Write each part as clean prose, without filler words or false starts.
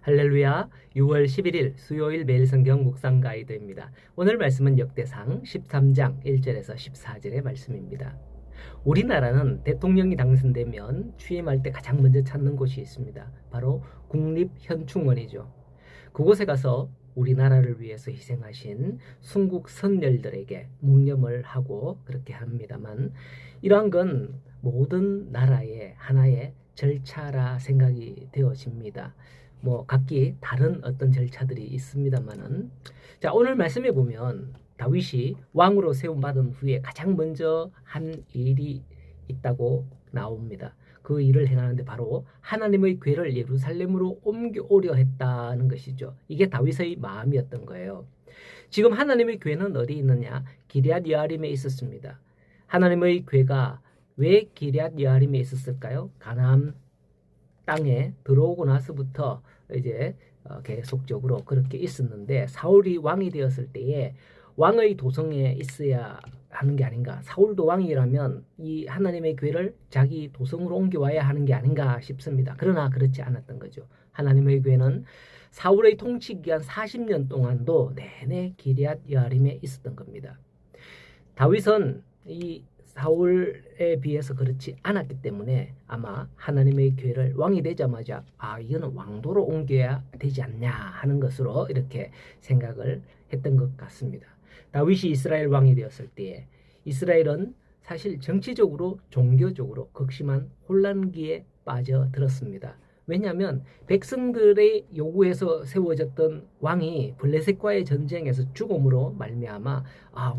할렐루야. 6월 11일 수요일 매일 성경 묵상 가이드입니다. 오늘 말씀은 역대상 13장 1절에서 14절의 말씀입니다. 우리나라는 대통령이 당선되면 취임할 때 가장 먼저 찾는 곳이 있습니다. 바로 국립현충원이죠. 그곳에 가서 우리나라를 위해서 희생하신 순국 선열들에게 묵념을 하고 그렇게 합니다만, 이러한 건 모든 나라의 하나의 절차라 생각이 되어집니다. 각기 다른 어떤 절차들이 있습니다만은, 자, 오늘 말씀해 보면 다윗이 왕으로 세움받은 후에 가장 먼저 한 일이 있다고 나옵니다. 그 일을 행하는데 바로 하나님의 궤를 예루살렘으로 옮겨오려 했다는 것이죠. 이게 다윗의 마음이었던 거예요. 지금 하나님의 궤는 어디 있느냐? 기럇 여아림에 있었습니다. 하나님의 궤가 왜 기럇 여아림에 있었을까요? 가나안 땅에 들어오고 나서부터 이제 계속적으로 그렇게 있었는데, 사울이 왕이 되었을 때에 왕의 도성에 있어야 하는 게 아닌가, 사울도 왕이라면 이 하나님의 궤를 자기 도성으로 옮겨와야 하는 게 아닌가 싶습니다. 그러나 그렇지 않았던 거죠. 하나님의 궤는 사울의 통치 기간 40년 동안도 내내 기럇 여아림에 있었던 겁니다. 다윗은 이 사울에 비해서 그렇지 않았기 때문에 아마 하나님의 궤를 왕이 되자마자 이거는 왕도로 옮겨야 되지 않냐 하는 것으로 이렇게 생각을 했던 것 같습니다. 다윗이 이스라엘 왕이 되었을 때에 이스라엘은 사실 정치적으로 종교적으로 극심한 혼란기에 빠져들었습니다. 왜냐하면 백성들의 요구에서 세워졌던 왕이 블레셋과의 전쟁에서 죽음으로 말미암아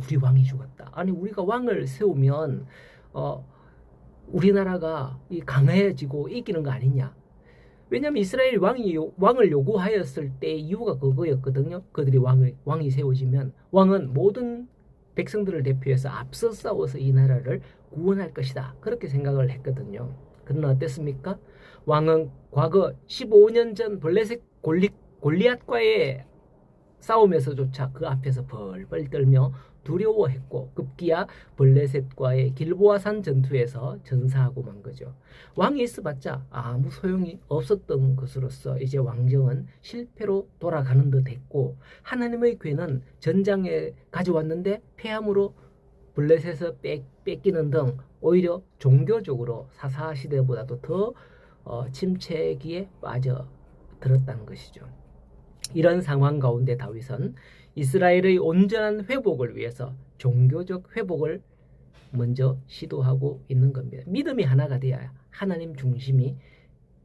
우리 왕이 죽었다. 아니, 우리가 왕을 세우면 우리나라가 강해지고 이기는 거 아니냐. 왜냐하면 이스라엘 왕을 요구하였을 때 이유가 그거였거든요. 그들이 왕이 세워지면 왕은 모든 백성들을 대표해서 앞서 싸워서 이 나라를 구원할 것이다. 그렇게 생각을 했거든요. 그러나 어땠습니까? 왕은 과거 15년 전 블레셋 골리앗과의 싸움에서조차 그 앞에서 벌벌 떨며 두려워했고, 급기야 블레셋과의 길보아산 전투에서 전사하고 만 거죠. 왕이 있어봤자 아무 소용이 없었던 것으로서 이제 왕정은 실패로 돌아가는 듯 했고, 하나님의 궤는 전장에 가져왔는데 패함으로 블레셋에서 뺏기는 등 오히려 종교적으로 사사시대보다도 더 침체기에 빠져들었다는 것이죠. 이런 상황 가운데 다윗은 이스라엘의 온전한 회복을 위해서 종교적 회복을 먼저 시도하고 있는 겁니다. 믿음이 하나가 되어야, 하나님 중심이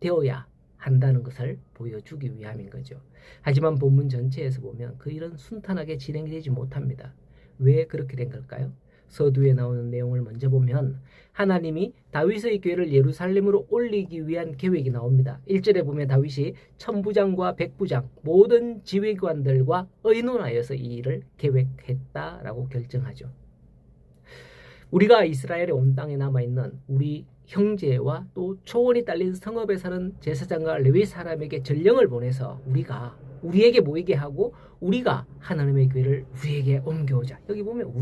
되어야 한다는 것을 보여주기 위함인 거죠. 하지만 본문 전체에서 보면 그 일은 순탄하게 진행되지 못합니다. 왜 그렇게 된 걸까요? 서두에 나오는 내용을 먼저 보면 하나님이 다윗의 궤를 예루살렘으로 올리기 위한 계획이 나옵니다. 1절에 보면 다윗이 천부장과 백부장 모든 지휘관들과 의논하여서 이 일을 계획했다라고 결정하죠. 우리가 이스라엘의 온 땅에 남아있는 우리 형제와 또 초원이 딸린 성읍에 사는 제사장과 레위 사람에게 전령을 보내서 우리에게 모이게 하고 우리가 하나님의 궤를 우리에게 옮겨오자. 여기 보면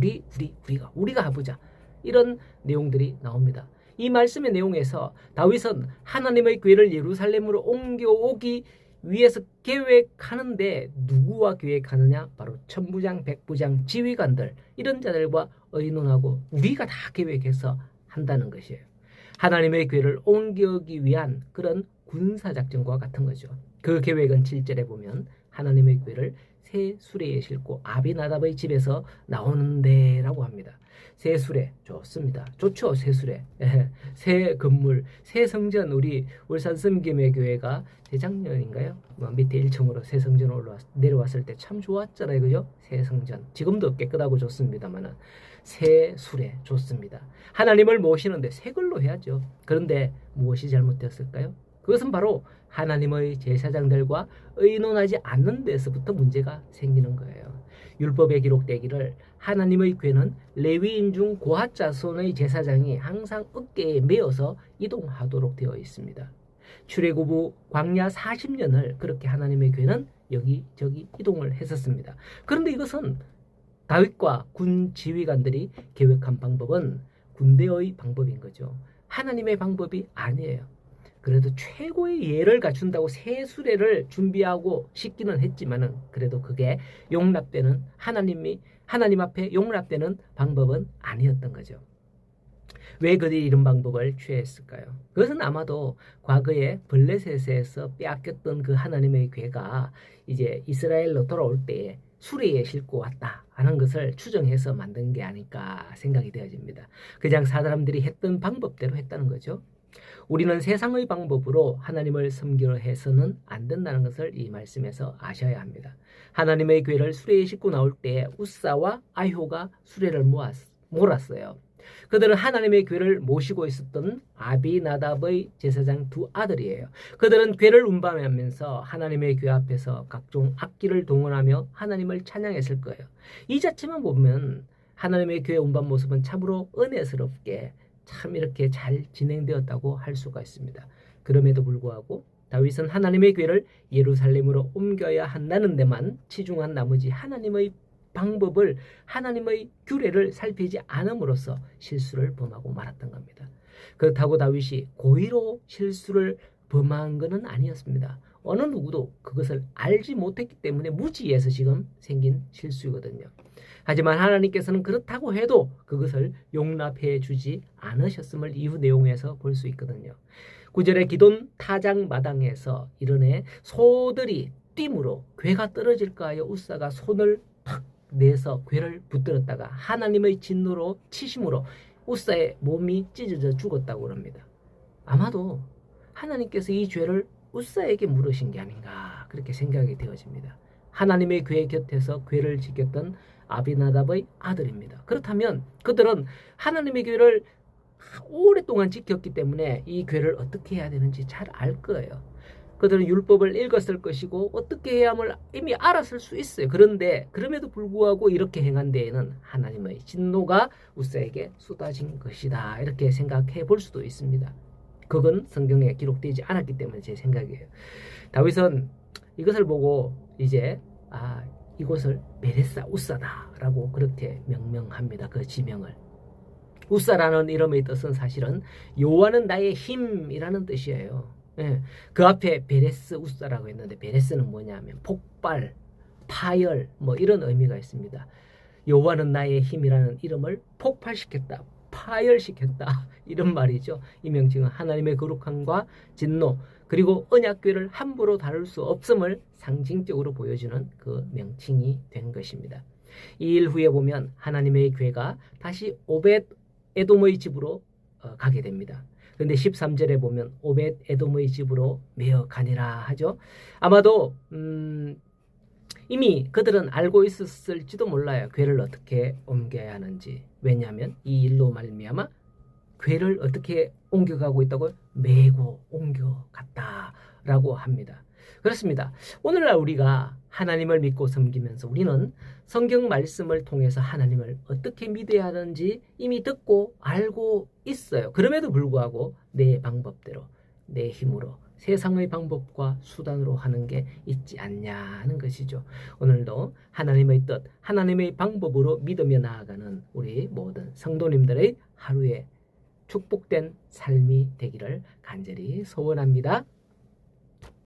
우리가 해보자. 이런 내용들이 나옵니다. 이 말씀의 내용에서 다윗은 하나님의 궤를 예루살렘으로 옮겨오기 위해서 계획하는데, 누구와 계획하느냐? 바로 천부장, 백부장, 지휘관들, 이런 자들과 의논하고 우리가 다 계획해서 한다는 것이에요. 하나님의 궤를 옮겨오기 위한 그런 군사작전과 같은 거죠. 그 계획은 7절에 보면 하나님의 궤를 새 수레에 싣고 아비나답의 집에서 나오는데 라고 합니다. 새 수레 좋습니다. 좋죠. 새 수레. 새 건물, 새 성전. 우리 울산 섬김의 교회가 재작년인가요? 밑에 1층으로 새 성전 내려왔을 때 참 좋았잖아요. 그죠? 새 성전. 지금도 깨끗하고 좋습니다만 새 수레 좋습니다. 하나님을 모시는데 새 걸로 해야죠. 그런데 무엇이 잘못되었을까요? 그것은 바로 하나님의 제사장들과 의논하지 않는 데서부터 문제가 생기는 거예요. 율법에 기록되기를 하나님의 궤는 레위인 중 고핫 자손의 제사장이 항상 어깨에 메어서 이동하도록 되어 있습니다. 출애굽 후 광야 40년을 그렇게 하나님의 궤는 여기저기 이동을 했었습니다. 그런데 이것은 다윗과 군 지휘관들이 계획한 방법은 군대의 방법인 거죠. 하나님의 방법이 아니에요. 그래도 최고의 예를 갖춘다고 새 수레를 준비하고 싣기는 했지만은 그래도 그게 용납되는 하나님 앞에 용납되는 방법은 아니었던 거죠. 왜 그들이 이런 방법을 취했을까요? 그것은 아마도 과거에 블레셋에서 빼앗겼던 그 하나님의 괴가 이제 이스라엘로 돌아올 때에 수레에 싣고 왔다 하는 것을 추정해서 만든 게 아닐까 생각이 되어집니다. 그냥 사람들이 했던 방법대로 했다는 거죠. 우리는 세상의 방법으로 하나님을 섬기려 해서는 안 된다는 것을 이 말씀에서 아셔야 합니다. 하나님의 괴를 수레에 싣고 나올 때 우사와 아효가 수레를 몰았어요. 그들은 하나님의 괴를 모시고 있었던 아비나답의 제사장 두 아들이에요. 그들은 괴를 운반하면서 하나님의 괴 앞에서 각종 악기를 동원하며 하나님을 찬양했을 거예요. 이 자체만 보면 하나님의 괴 운반 모습은 참으로 은혜스럽게 참 이렇게 잘 진행되었다고 할 수가 있습니다. 그럼에도 불구하고 다윗은 하나님의 괴를 예루살렘으로 옮겨야 한다는 데만 치중한 나머지 하나님의 방법을, 하나님의 규례를 살피지 않음으로써 실수를 범하고 말았던 겁니다. 그렇다고 다윗이 고의로 실수를 범한 것은 아니었습니다. 어느 누구도 그것을 알지 못했기 때문에 무지해서 지금 생긴 실수거든요. 하지만 하나님께서는 그렇다고 해도 그것을 용납해 주지 않으셨음을 이후 내용에서 볼 수 있거든요. 9절에 기돈 타작 마당에서 이르네 소들이 띠므로 괴가 떨어질까 하여 우사가 손을 탁 내서 괴를 붙들었다가 하나님의 진노로 치심으로 우사의 몸이 찢어져 죽었다고 합니다. 아마도 하나님께서 이 죄를 우사에게 물으신 게 아닌가 그렇게 생각이 되어집니다. 하나님의 괴 곁에서 괴를 지켰던 아비나답의 아들입니다. 그렇다면 그들은 하나님의 괴를 오랫동안 지켰기 때문에 이 괴를 어떻게 해야 되는지 잘 알 거예요. 그들은 율법을 읽었을 것이고 어떻게 해야 함을 이미 알았을 수 있어요. 그런데 그럼에도 불구하고 이렇게 행한 데에는 하나님의 진노가 우사에게 쏟아진 것이다 이렇게 생각해 볼 수도 있습니다. 그건 성경에 기록되지 않았기 때문에 제 생각이에요. 다윗은 이것을 보고 이제 이곳을 베레사 우사다라고 그렇게 명명합니다. 그 지명을. 우사라는 이름의 뜻은 사실은 여호와는 나의 힘이라는 뜻이에요. 예, 그 앞에 베레스 우사라고 했는데 베레스는 뭐냐면 폭발, 파열 뭐 이런 의미가 있습니다. 여호와는 나의 힘이라는 이름을 폭발시켰다, 파열시켰다 이런 말이죠. 이 명칭은 하나님의 거룩함과 진노 그리고 언약궤를 함부로 다룰 수 없음을 상징적으로 보여주는 그 명칭이 된 것입니다. 이 일 후에 보면 하나님의 궤가 다시 오벳 에돔의 집으로 가게 됩니다. 그런데 13절에 보면 오벳 에돔의 집으로 메어 가니라 하죠. 아마도 이미 그들은 알고 있었을지도 몰라요. 궤를 어떻게 옮겨야 하는지. 왜냐하면 이 일로 말미암아 궤를 어떻게 옮겨가고 있다고 메고 옮겨갔다라고 합니다. 그렇습니다. 오늘날 우리가 하나님을 믿고 섬기면서 우리는 성경 말씀을 통해서 하나님을 어떻게 믿어야 하는지 이미 듣고 알고 있어요. 그럼에도 불구하고 내 방법대로 내 힘으로 세상의 방법과 수단으로 하는 게 있지 않냐 하는 것이죠. 오늘도 하나님의 뜻, 하나님의 방법으로 믿으며 나아가는 우리 모든 성도님들의 하루에 축복된 삶이 되기를 간절히 소원합니다.